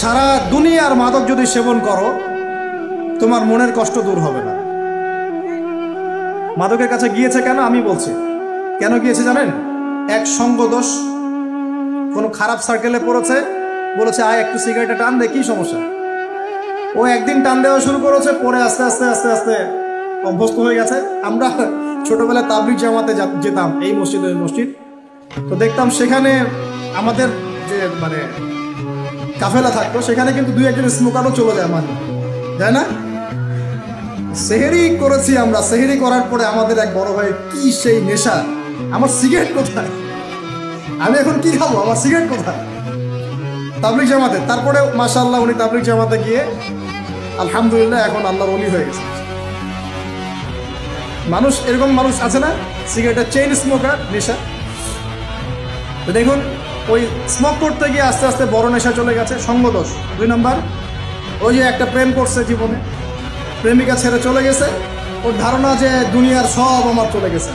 সারা দুনিয়ার মাদক যদি সেবন করো তোমার মনের কষ্ট দূর হবে না। মাদকের কাছে গিয়েছে কেন আমি বলছি, কেন গিয়েছে জানেন? এক সঙ্গ দোষ, কোনো খারাপ সার্কেলে পড়েছে, বলেছে আয় একটু সিগারেটে টান দে, কি সমস্যা? ও একদিন টান দেওয়া শুরু করেছে, পরে আস্তে আস্তে আস্তে আস্তে অভ্যস্ত হয়ে গেছে। আমরা ছোটবেলায় তাবলিগ জামাতে যেতাম, এই মসজিদ ওই মসজিদ, তো দেখতাম সেখানে আমাদের যে মানে কাফেলা থাকতো সেখানে কিন্তু দুই একজন স্মোকারও চলে যায়, মানে যায় না? সেহেরি করেছি আমরা, সেহেরি করার পরে আমাদের এক বড় ভাই কি সেই নেশা, আমার সিগারেট কোথায়, আমি এখন কি খাবো, আমার সিগারেট কোথায়? তাবলিগ জামাতে। তারপরে মাশাআল্লাহ উনি তাবলিগ জামাতে গিয়ে আলহামদুলিল্লাহ এখন আল্লাহর ওলি হয়ে গেছে। মানুষ এরকম মানুষ আছে না, সিগারেটের চেইন স্মোকার, নেশা। তো দেখুন ওই স্মোক করতে গিয়ে আস্তে আস্তে বড় নেশা চলে গেছে, সঙ্গদোষ। 2 নম্বর, ওই যে একটা প্রেম করছে জীবনে, প্রেমিকা ছেড়ে চলে গেছে, ওর ধারণা যে দুনিয়ার সব আমার চলে গেছে।